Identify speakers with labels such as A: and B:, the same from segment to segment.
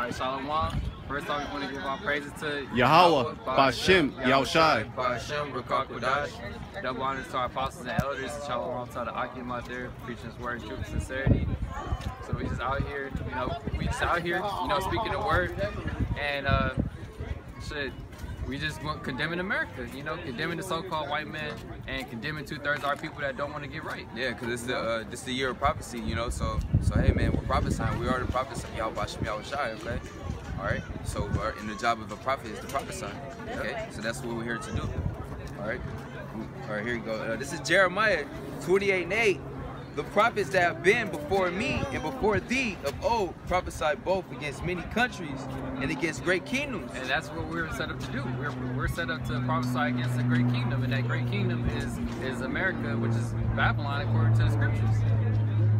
A: Alright, Shalom. First off, we want to give our praises to
B: Yahweh, Ba'Shem, Yahushai.
A: Ba'Shem, Ruach Kodash. Double honors to our apostles and elders. Shalom to the Akim out there, preaching his word, truth, and sincerity. So we just out here, speaking the word. And we just want condemning America, condemning the so-called white man and condemning 2/3 of our people that don't want to get right.
C: Yeah, because this is the year of prophecy, so hey man, we're prophesying. We are the prophets of Yahweh Ba'Shem Yahushai, okay? Alright, so and the job of a prophet is to prophesy, okay? So that's what we're here to do, alright? Alright, here you go. This is Jeremiah 28:8. The prophets that have been before me and before thee of old prophesied both against many countries and against great kingdoms.
A: And that's what we're set up to do. We're set up to prophesy against a great kingdom, and that great kingdom is America, which is Babylon according to the scriptures.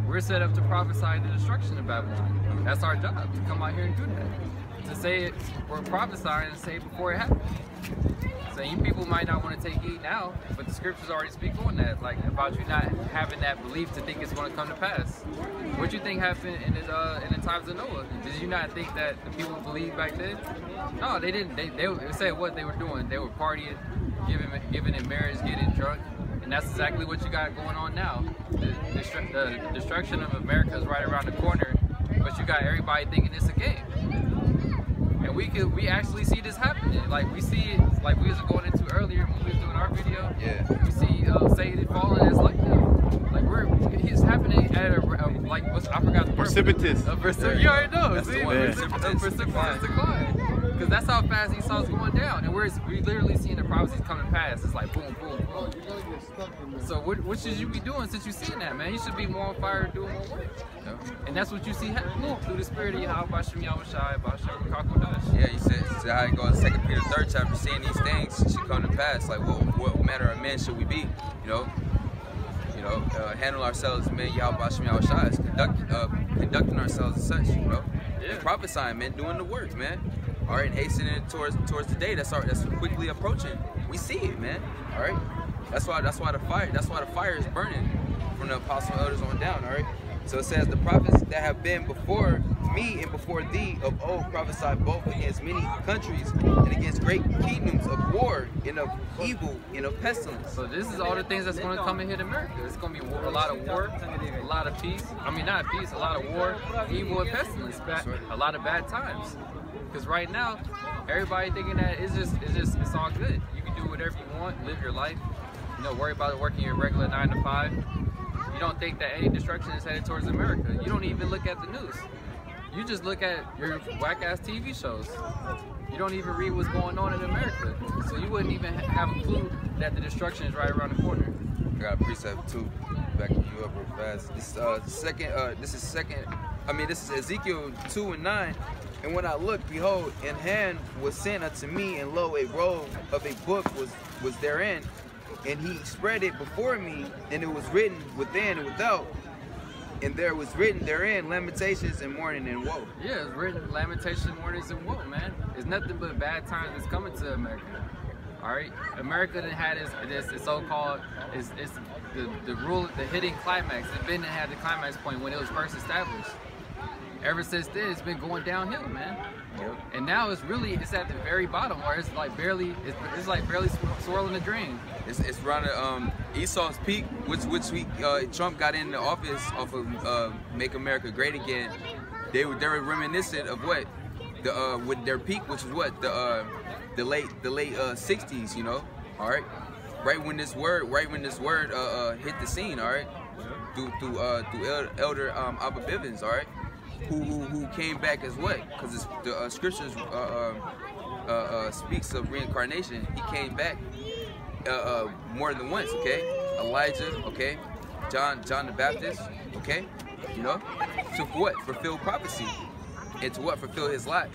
A: We're set up to prophesy the destruction of Babylon. That's our job, to come out here and do that. To say it, we're prophesying and say it before it happens. So you people might not want to take heed now, but the scriptures already speak on that, like about you not having that belief to think it's going to come to pass. What you think happened in the times of Noah? Did you not think that the people believed back then? No, they didn't. They said what they were doing. They were partying, giving in marriage, getting drunk, and that's exactly what you got going on now. The destruction of America is right around the corner, but you got everybody thinking it's a game. And we actually see this happening. Like we see it, like we was going into earlier when we was doing our video.
C: Yeah.
A: We see Satan falling as lightning. Like it's happening at I forgot the
B: precipitous.
A: You already know.
C: That's
A: see,
C: the one.
A: A precipitous decline. Because that's how fast Esau's going down, and we literally seeing the prophecies come to pass. It's like boom, boom, boom. So what should you be doing since you seeing that, man? You should be more on fire and doing more work.
C: Yeah.
A: And that's what you see happening through the spirit of Yahweh Ba'Shem Yahushai, Ba'Shem Ruach Kodash.
C: Yeah, you said how it goes. 2 Peter 3rd chapter, seeing these things should come to pass. Like what manner of men should we be? Handle ourselves, man. Yahweh Ba'Shem Yahushai is conducting ourselves as such,
A: Yeah.
C: And prophesying, man, doing the work, man. All right, and hastening towards the day that's quickly approaching. We see it, man. All right, that's why the fire is burning from the apostle elders on down. All right, so it says the prophets that have been before me and before thee of old prophesied both against many countries and against great kingdoms of war and of evil and of pestilence.
A: So this is all the things that's going to come and hit America. It's going to be a lot of war, a lot of peace. I mean, not peace, a lot of war, evil, and pestilence. A lot of bad times. Because right now, everybody thinking that it's all good. You can do whatever you want, live your life. Worry about working your regular 9 to 5. You don't think that any destruction is headed towards America. You don't even look at the news. You just look at your whack-ass TV shows. You don't even read what's going on in America. So you wouldn't even have a clue that the destruction is right around the corner.
C: I got a precept too, backing you up real fast. This is Ezekiel 2:9. And when I looked, behold, in hand was sent unto me, and lo, a roll of a book was therein. And he spread it before me, and it was written within and without. And there was written therein lamentations and mourning and woe.
A: Yeah, it's written lamentations, mournings, and woe, man. It's nothing but bad times that's coming to America. All right, America done had this so-called it's the hidden climax. It been had the climax point when it was first established. Ever since then, it's been going downhill, man.
C: Yep.
A: And now it's at the very bottom, where it's like barely swirling the drain.
C: It's around Esau's peak, which Trump got in the office off of Make America Great Again. They were reminiscent of what with their peak, which was what the late 60s, all right. Right when this word hit the scene, all right, through Elder Abba Bivens, all right. Who came back as what? Because the scriptures speaks of reincarnation. He came back more than once, okay? Elijah, okay? John the Baptist, okay? To what? Fulfill prophecy. And to what? Fulfill his lot.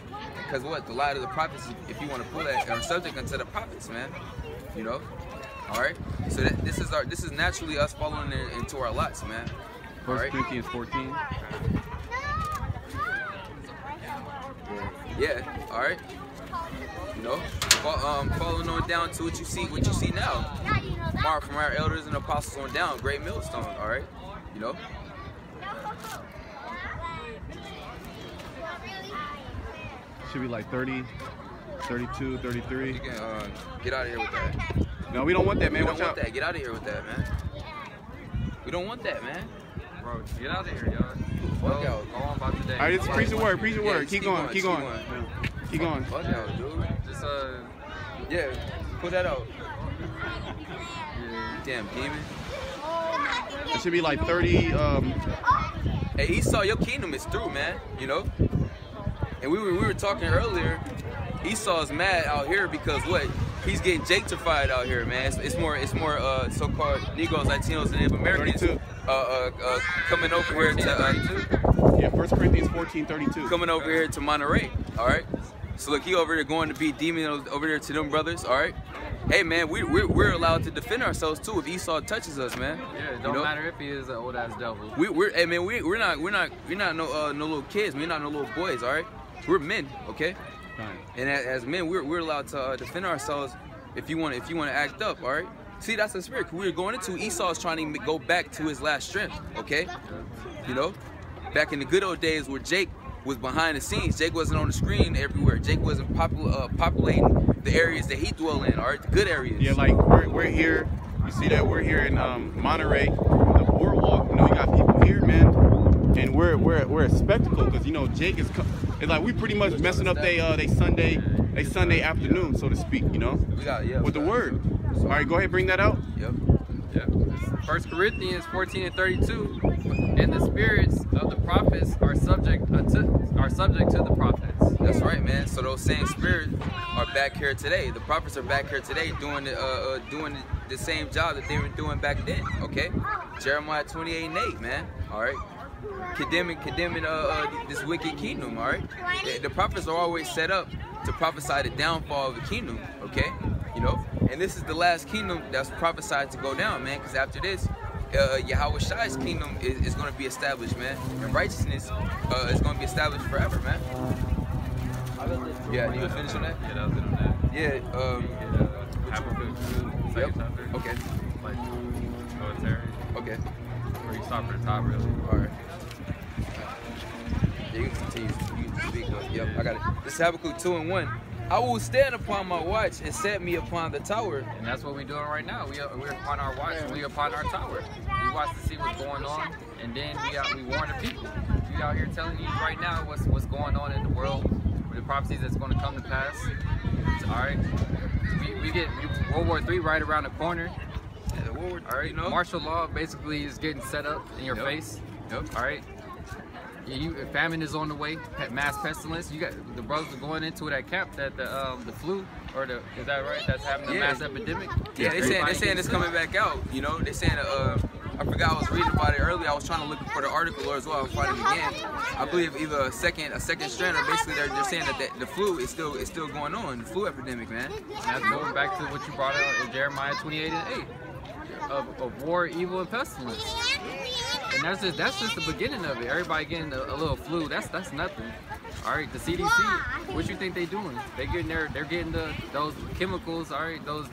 C: Because what? The light of the prophets, if you want to pull that, are subject unto the prophets, man. All right. So this is naturally us following into our lots, man.
B: 1 Corinthians 14.
C: Yeah, all right. Following on down to what you see now. From our elders and apostles on down, great millstone, all right.
B: should be like 30, 32, 33.
C: You can get out of here with that.
B: No, we don't want that, man.
C: We don't
B: Watch
C: want
B: out.
C: that. Get out of here with that, man. We don't want that, man.
A: Bro, get out of here, y'all.
C: Fuck out.
A: Go on about today.
B: All right, just preach the word. Preach the
C: Yeah,
B: word.
C: just
B: Keep
C: keep
B: going.
C: going,
B: Keep
C: keep
B: going.
C: going.
B: Yeah. Keep going.
C: Fuck out, dude.
A: Just
C: Yeah, put that out.
A: yeah.
C: Damn, demon.
B: It should be like 30.
C: Hey, Esau, your kingdom is through, man. You know. And we were talking earlier. Esau's mad out here because what? He's getting Jakeified out here, man. It's more so-called Negroes, Latinos, and Native Americans
B: 32.
C: Coming over here to
B: Yeah, 1 Corinthians 14:32.
C: coming over here to Monterey. All right. So look, he over there going to be demon over there to them brothers. All right. Hey man, we're allowed to defend ourselves too if Esau touches us, man.
A: Yeah, it don't matter if he is an old ass devil.
C: Hey man, we're not no little kids. We're not no little boys. All right. We're men. Okay.
B: Fine.
C: And as men, we're allowed to defend ourselves if you want to act up, all right? See, that's the spirit. We're going into Esau's trying to go back to his last strength, okay? You know, back in the good old days where Jake was behind the scenes, Jake wasn't on the screen everywhere. Jake wasn't populating the areas that he dwell in, all right, the good areas.
B: Yeah, like we're here. You see that we're here in Monterey, the boardwalk. You know, you got people here, man, and we're a spectacle because you know Jake is. It's like we pretty much messing up they Sunday afternoon, so to speak. You know,
C: We got
B: with the word. All right, go ahead, bring that out.
C: Yep.
A: Yeah. 1 Corinthians 14:32, and the spirits of the prophets are subject to the prophets.
C: That's right, man. So those same spirits are back here today. The prophets are back here today doing the same job that they were doing back then. Okay, Jeremiah 28:8, man. All right, condemning this wicked kingdom. All right, the prophets are always set up to prophesy the downfall of the kingdom. Okay, you know, and this is the last kingdom that's prophesied to go down, man. Because after this, Yahweh Shai's kingdom is going to be established, man, and righteousness is going to be established forever, man. Yeah, you gonna finish on that?
A: Yeah, that was it on that.
C: Yeah,
A: Habakkuk 2,
C: Yep.
A: second chapter.
C: Okay.
A: Like, military.
C: Okay.
A: Or you stop at the top, really.
C: All right. Yeah, you can continue. You can speak. Yep, I got it. This is Habakkuk 2:1. I will stand upon my watch and set me upon the tower.
A: And that's what we're doing right now. We're upon our watch and we're upon our tower. We watch to see what's going on, and then we warn the people. We out here telling you right now what's going on in the world, with the prophecies that's going to come to pass. All right, we get World War III right around the corner.
C: Yeah,
A: All right,
C: you know?
A: martial law basically is getting set up in your
C: Yep.
A: face.
C: Yep.
A: All right. Famine is on the way. Mass pestilence. You got the brothers are going into that camp that the flu is that right? That's having a
C: Yeah.
A: mass epidemic.
C: Yeah, they're saying it's coming back out. You know, they're saying I forgot I was reading about it earlier. I was trying to look for the article as well. I'll find it again. I believe either a second strand, or basically they're saying that the flu is still going on. The flu epidemic, man.
A: And that's going back to what you brought out in Jeremiah 28:8 of war, evil, and pestilence. And that's just the beginning of it. Everybody getting a little flu. That's nothing. All right, the CDC. What you think they doing? They're getting those chemicals. All right, those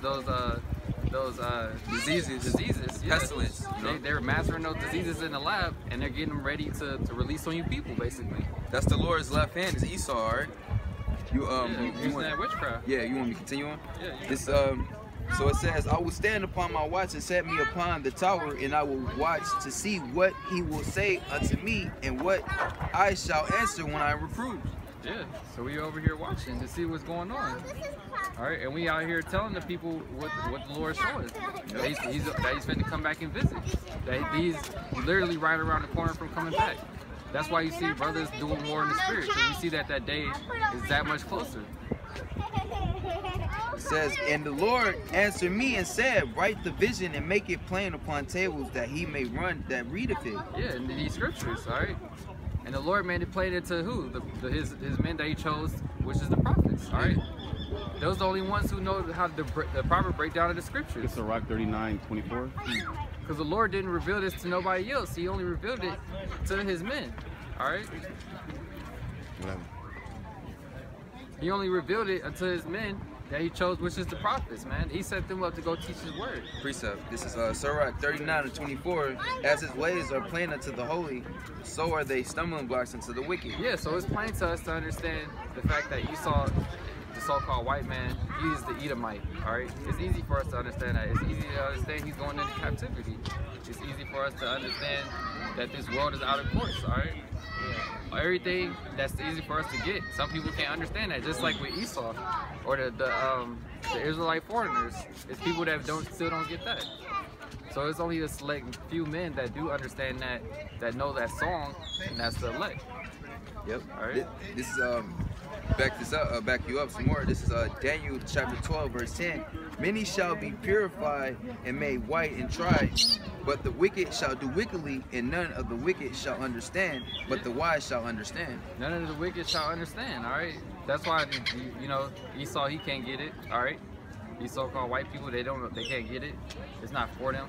A: diseases. Yeah.
C: Pestilence. You know?
A: They're mastering those diseases in the lab, and they're getting them ready to release on you people, basically.
C: That's the Lord's left hand is Esau, all right? You
A: Using
C: want
A: that witchcraft.
C: Yeah, you want me to continue on?
A: Yeah.
C: This so it says, I will stand upon my watch and set me upon the tower, and I will watch to see what he will say unto me, and what I shall answer when I am reproved.
A: Yeah, so we over here watching to see what's going on. All right, and we out here telling the people what the Lord showed us. That he's finna come back and visit. That he's literally right around the corner from coming back. That's why you see brothers doing more in the spirit, because you see that day is that much closer.
C: It says, and the Lord answered me and said, write the vision and make it plain upon tables, that he may run that readeth it.
A: Yeah, in these scriptures, all right? And the Lord made it plain into who? His men that he chose, which is the prophets, all right? Those are the only ones who know how the proper breakdown of the scriptures.
B: It's Sirach 39:24.
A: Because the Lord didn't reveal this to nobody else. He only revealed it to his men, all right?
B: Whatever.
A: He only revealed it unto his men, that he chose, which is the prophets, man. He set them up to go teach his word.
C: Precept. This is Sirach 39:24. As his ways are plain unto the holy, so are they stumbling blocks unto the wicked.
A: Yeah, so it's plain to us to understand the fact that Esau, the so-called white man, he is the Edomite, all right? It's easy for us to understand that. It's easy to understand he's going into captivity. It's easy for us to understand that this world is out of course, all right? Everything that's easy for us to get. Some people can't understand that, just like with Esau or the Israelite foreigners. It's people that still don't get that. So it's only a select few men that do understand that know that song, and that's the elect.
C: Yep.
A: All right.
C: This is back you up some more. This is Daniel chapter 12 verse 10. Many shall be purified and made white and tried, but the wicked shall do wickedly, and none of the wicked shall understand, but the wise shall understand.
A: None of the wicked shall understand. All right. That's why you know Esau, he can't get it. All right. These so-called white people, they can't get it. It's not for them.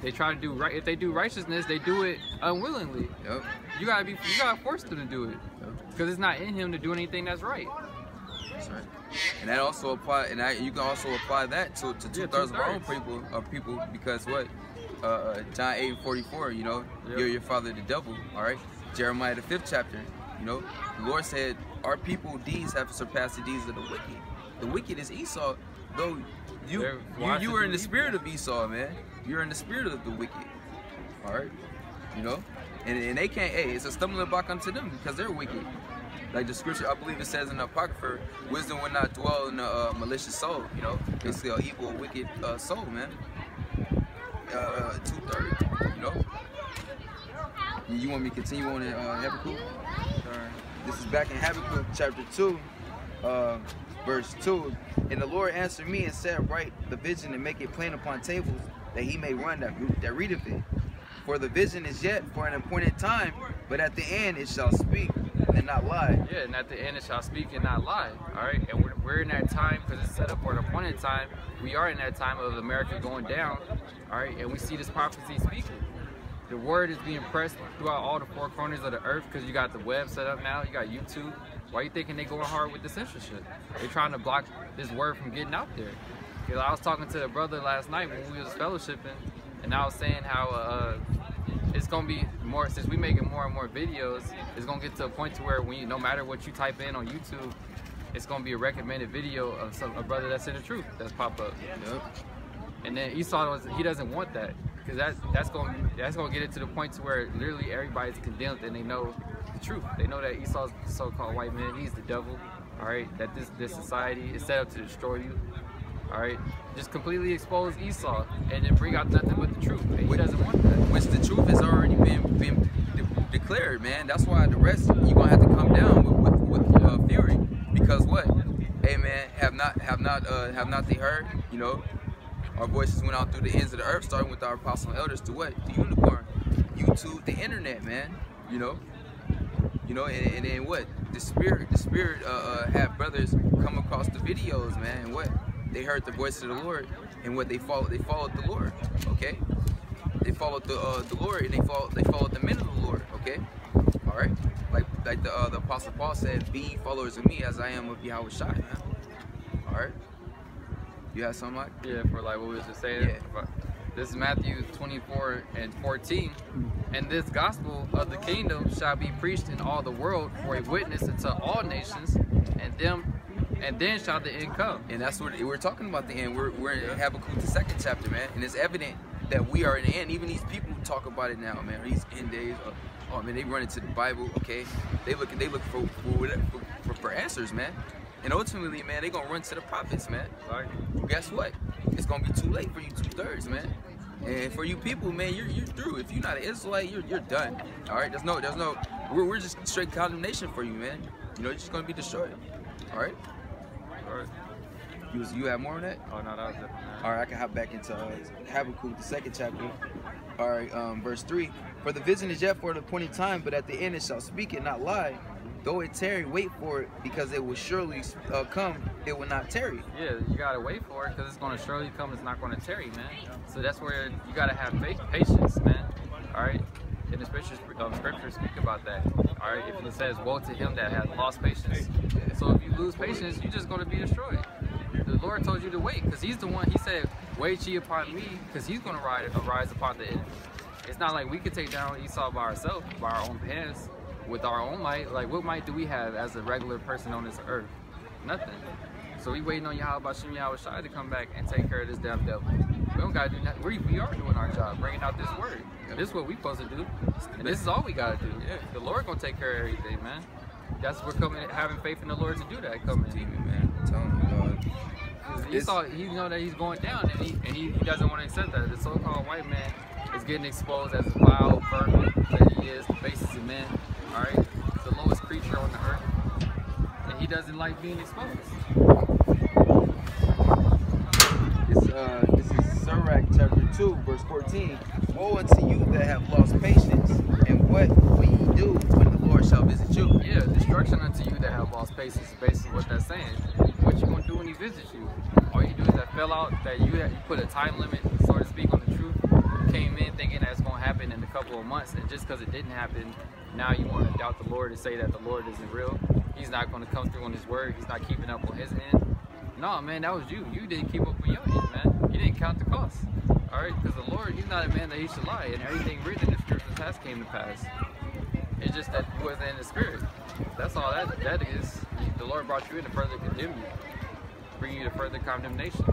A: They try to do right. If they do righteousness, they do it unwillingly.
C: Yep.
A: You gotta force them to do it, because it's not in him to do anything that's right.
C: That's right. And that also apply, and you can also apply that to two-thirds of our own people, because what John 8:44, you know, you're your father the devil. All right. Jeremiah the 5th chapter, you know, the Lord said, our people deeds have surpassed the deeds of the wicked. The wicked is Esau, though you were in the spirit of Esau, man. You're in the spirit of the wicked. All right, you know, and they can't. Hey, it's a stumbling block unto them because they're wicked. Like the scripture, I believe it says in the Apocrypha, wisdom will not dwell in a malicious soul. You know, it's the evil, wicked soul, man. 2/3. You know. You want me to continue on in Habakkuk? This is back in Habakkuk chapter 2, verse 2. And the Lord answered me and said, write the vision and make it plain upon tables, that he may run that readeth it. For the vision is yet for an appointed time, but at the end it shall speak and not lie.
A: Yeah, and at the end it shall speak and not lie. All right, and we're in that time because it's set up for an appointed time. We are in that time of America going down. All right, and we see this prophecy speaking. The word is being pressed throughout all the four corners of the earth because you got the web set up now. You got YouTube. Why are you thinking they going hard with the censorship? They're trying to block this word from getting out there. Because I was talking to the brother last night when we was fellowshipping, and I was saying how it's gonna be more, since we making more and more videos, it's gonna get to a point to where no matter what you type in on YouTube, it's gonna be a recommended video of a brother that's in the truth that's pop up.
C: Yep.
A: And then Esau, he doesn't want that, because that's gonna get it to the point to where literally everybody's condemned and they know the truth. They know that Esau's the so-called white man, he's the devil. All right, that this society is set up to destroy you. All right, just completely expose Esau and then bring out nothing but the truth. And he doesn't want that.
C: Which the truth has already been declared, man. That's why the rest you're gonna have to come down with fury, because what? Hey, man, have not they heard? You know, our voices went out through the ends of the earth, starting with our apostle and elders to what? The unicorn, YouTube, the internet, man. You know, and then what? The spirit had brothers come across the videos, man, and what? They heard the voice of the Lord, and what they followed the Lord. Okay, they followed the Lord, and they followed the men of the Lord. Okay, all right. Like the apostle Paul said, "Be followers of me as I am of Yahushua." Man. All right. You have something like?
A: Yeah, for like what we was just saying.
C: Yeah.
A: This is Matthew 24:14. And this gospel of the kingdom shall be preached in all the world for a witness unto all nations, and then shall the end come.
C: And that's what we're talking about. The end. We're in Habakkuk the 2nd chapter, man. And it's evident that we are in the end. Even these people talk about it now, man. These end days. Oh man, they run into the Bible. Okay, they look for answers, man. And ultimately, man, they gonna run to the prophets, man.
A: Right.
C: Guess what? It's gonna be too late for you 2/3, man. And for you people, man, you're through. If you're not an Israelite, you're done. All right. There's no. We're just straight condemnation for you, man. You know, you're just gonna be destroyed. All right.
A: All right.
C: You have more on that?
A: Oh no, that was it.
C: All right, I can hop back into Habakkuk, the 2nd chapter. All right, verse 3. For the vision is yet for an appointed time, but at the end it shall speak and not lie. Though it tarry, wait for it, because it will surely come. It will not tarry.
A: Yeah, you gotta wait for it, because it's gonna surely come. It's not gonna tarry, man. So that's where you gotta have patience, man. All right. And the scriptures speak about that. All right. If it says, "Woe to him that has lost patience." So if you lose patience, you're just gonna be destroyed. The Lord told you to wait, because he's the one. He said, wait ye upon me, because he's going to arise upon the enemy. It's not like we could take down Esau by ourselves, by our own hands, with our own might. Like, what might do we have as a regular person on this earth? Nothing. So we waiting on Yahweh Shem Yahweh Shai to come back and take care of this damn devil. We don't gotta do nothing. We are doing our job, bringing out this word. This is what we supposed to do, and this is all we gotta do. Yeah. The Lord gonna take care of everything, man. That's what coming, having faith in the Lord to do that. Coming,
C: man. I'm telling you, dog.
A: He know that he's going down, and he doesn't want to accept that. The so-called white man is getting exposed as a vile vermin that he is, the basis of men. All right, the lowest creature on the earth, and he doesn't like being exposed.
C: This is Sirach chapter 2, verse 14. Woe unto you that have lost patience, and what will ye do when the Lord shall visit you?
A: Yeah, destruction unto you that have lost patience is basically what that's saying. What you gonna do when he visits you? All you do is that fell out, that you put a time limit, so to speak, on the truth. You came in thinking that's gonna happen in a couple of months, and just because it didn't happen, now you want to doubt the Lord and say that the Lord isn't real. He's not gonna come through on his word. He's not keeping up on his end. No, man, that was you. You didn't keep up on your end, man. You didn't count the cost. All right, because the Lord, he's not a man that he should lie, and everything written in the scriptures has came to pass. It's just that you wasn't in the spirit. That's all that is. The Lord brought you in to further condemn you, bring you to further condemnation.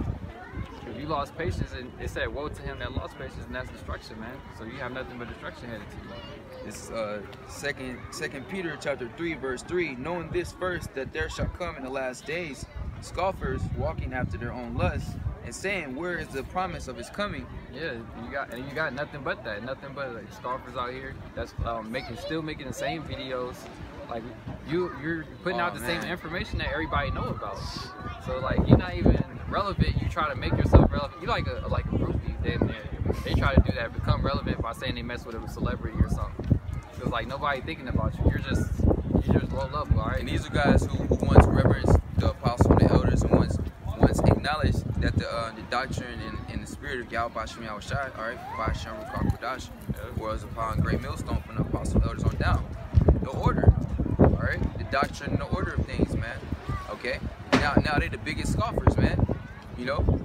A: If you lost patience, and it said, woe to him that lost patience, and that's destruction, man. So you have nothing but destruction headed to you.
C: It's Second Peter chapter 3, verse 3. Knowing this first, that there shall come in the last days scoffers walking after their own lusts, and saying, where is the promise of his coming?
A: Yeah, you got nothing but that, nothing but like scoffers out here that's still making the same videos. Like you're putting out the same information that everybody know about. So like you're not even relevant. You try to make yourself relevant. You like a groupie. They try to do that, become relevant by saying they mess with a celebrity or something. Because like nobody thinking about you. You're just low level, all right?
C: And these are guys who once reverenced the apostles and the elders, and once acknowledged that the doctrine and the spirit of Yahweh Shem Yahweh Shai, all right, by Shem Kodash, was upon great millstone from the apostles and elders on down. The order, all right, the doctrine and the order of things, man. Okay, now they the biggest scoffers, man. You know,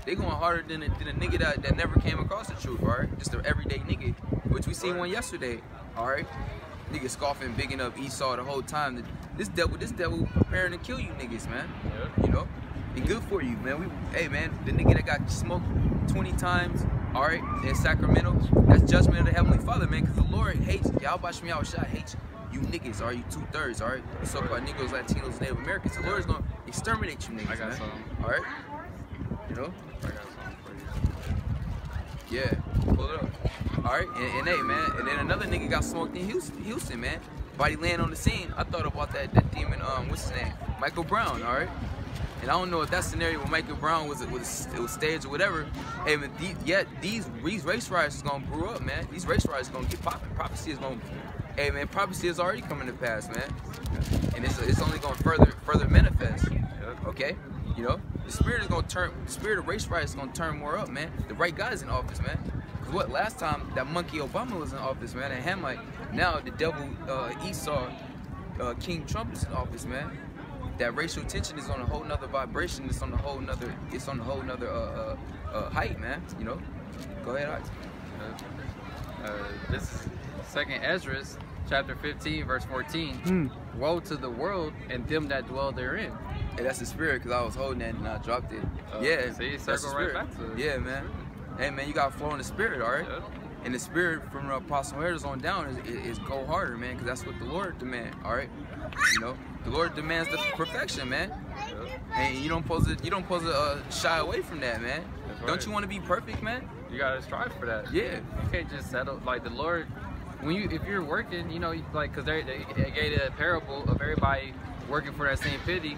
C: they going harder than a nigga that never came across the truth, all right? Just an everyday nigga, which we seen one yesterday, all right? Niggas scoffing, bigging up Esau the whole time. This devil preparing to kill you niggas, man. You know, and good for you, man. Hey, man, the nigga that got smoked 20 times, all right, in Sacramento, that's judgment of the Heavenly Father, man, because the Lord hates, Yahweh Shem Yahweh Shai hates you niggas, all right, you 2/3, all right, the so-called Negroes, Latinos, Native Americans. The Lord is going to exterminate you niggas,
A: I got
C: man.
A: something.
C: All right? You know?
A: I got something for you.
C: Yeah, pull it up. All right, and hey, man, and then another nigga got smoked in Houston, man. Body laying on the scene. I thought about that demon, what's his name? Michael Brown, all right? And I don't know if that scenario with Michael Brown was staged or whatever. Hey, man, these race riots is gonna brew up, man. These race riots is gonna get popping. Prophecy is gonna, hey, man, prophecy is already coming to pass, man. And it's only gonna further manifest. Okay, you know, the spirit of race riots is gonna turn more up, man. The right guy's in office, man. Cause what, last time that monkey Obama was in office, man, and Hamite. Now the devil Esau, King Trump is in office, man. That racial tension is on a whole nother vibration. It's on a whole nother height, man. You know. Go ahead, Alex.
A: This is 2nd Ezra, chapter 15, verse 14. Woe to the world and them that dwell therein.
C: Hey, that's the spirit, because I was holding that and I dropped it. Yeah,
A: see,
C: that's the
A: circle right
C: spirit.
A: back to it.
C: Yeah, man. Hey, man, you got to flow in the spirit, all right?
A: Yeah.
C: And the spirit from the apostle elders on down is go harder, man, because that's what the Lord demands, all right? You know, the Lord demands the perfection, man. And you don't supposed to shy away from that, man.
A: Right.
C: Don't you want to be perfect, man?
A: You gotta strive for that.
C: Yeah.
A: You can't just settle. Like the Lord, if you're working, you know, like, cause they gave a parable of everybody working for that same penny.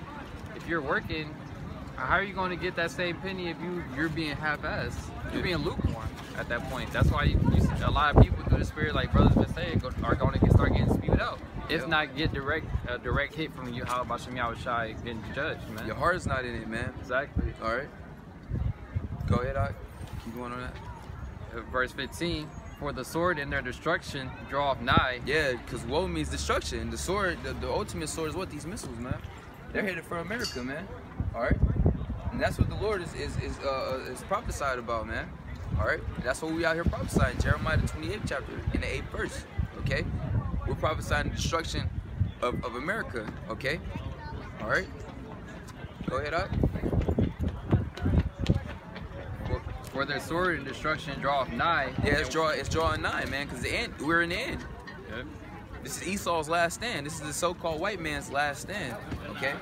A: If you're working, how are you going to get that same penny if you're being half-assed? You're being lukewarm at that point. That's why you see a lot of people through the spirit, like brothers been saying, are going to start getting spewed out. If not get a direct hit from you, how about Shem Yahweh Shai getting judged, man?
C: Your heart's not in it, man.
A: Exactly.
C: All right. Go ahead, Ike. Keep going on that.
A: Verse 15. For the sword in their destruction draweth nigh.
C: Yeah, because woe means destruction. The sword, the ultimate sword is what? These missiles, man. They're headed for America, man. All right. And that's what the Lord is prophesied about, man. All right, that's what we out here prophesying. Jeremiah the 28th chapter in the 8th verse. Okay, we're prophesying the destruction of America. Okay, all right. Go ahead, up.
A: For their sword and destruction draweth nigh.
C: Yeah, it's drawing nigh, man, because we're in the end.
A: Yep.
C: This is Esau's last stand. This is the so-called white man's last stand. Okay.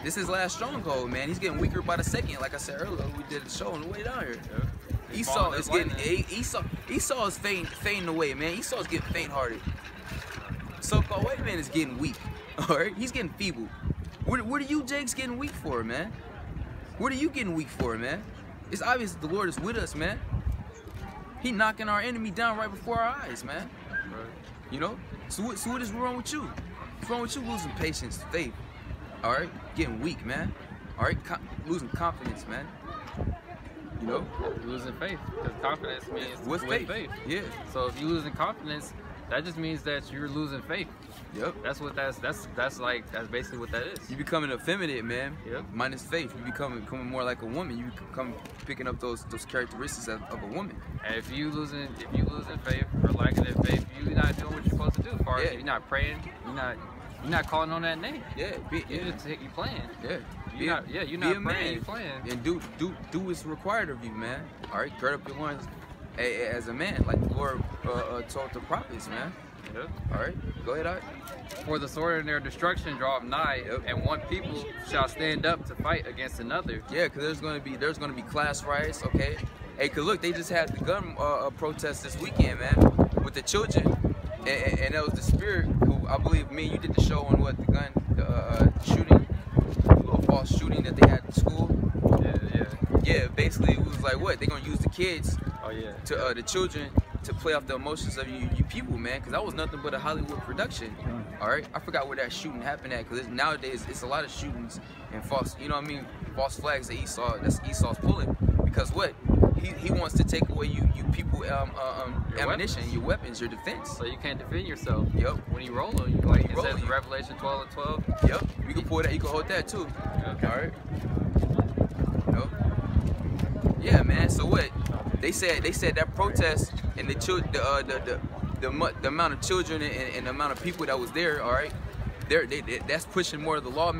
C: This is last stronghold, man. He's getting weaker by the second. Like I said earlier, we did a show on the way down here.
A: Yep.
C: Esau is getting Esau is fading away, man. Esau's getting faint-hearted. So-called white man is getting weak. All right, he's getting feeble. What are you, Jake's, getting weak for, man? What are you getting weak for, man? It's obvious the Lord is with us, man. He knocking our enemy down right before our eyes, man.
A: Right.
C: You know. So what is wrong with you? What's wrong with you losing patience, faith? All right, getting weak, man. All right, losing confidence, man. You know,
A: Losing faith, because confidence means
C: with faith. Yeah.
A: So if you're losing confidence, that just means that you're losing faith.
C: Yep.
A: That's basically what that is.
C: You becoming effeminate, man.
A: Yep.
C: Minus faith, you becoming more like a woman. You become picking up those characteristics of a woman.
A: And if you losing faith or lacking in faith, you're not doing what you're supposed to do. As far as
C: Yeah.
A: you're not praying, you're not calling on that name.
C: Yeah.
A: You playing.
C: Yeah.
A: You're not
C: a
A: praying.
C: man.
A: You're playing.
C: And do what's required of you, man. All right, gird up your loins as a man, like the Lord told the prophets, man.
A: Yep.
C: All right, go ahead, Art.
A: For the sword and their destruction draweth nigh,
C: Yep.
A: and one people shall stand up to fight against another.
C: Yeah, because there's gonna be class riots, okay? Hey, cause look, they just had the gun protest this weekend, man, with the children, and that was the Spirit who I believe me and you did the show on what the shooting, the little false shooting that they had at school. Yeah, basically it was like what they gonna use the kids, to the children, to play off the emotions of you people, man, because that was nothing but a Hollywood production. All right, I forgot where that shooting happened at, because nowadays it's a lot of shootings and false, you know what I mean, false flags that Esau's pulling, because what he wants to take away you people ammunition, your weapons, your defense.
A: So you can't defend yourself.
C: Yep.
A: When you roll on you, like it
C: rolling
A: says in
C: you.
A: Revelation 12:12.
C: Yep. You can pull that. You can hold that too.
A: Okay.
C: All right. Yep. Yeah, man. So what? They said that protest and the amount of children and the amount of people that was there. All right. That's pushing more of the lawmakers.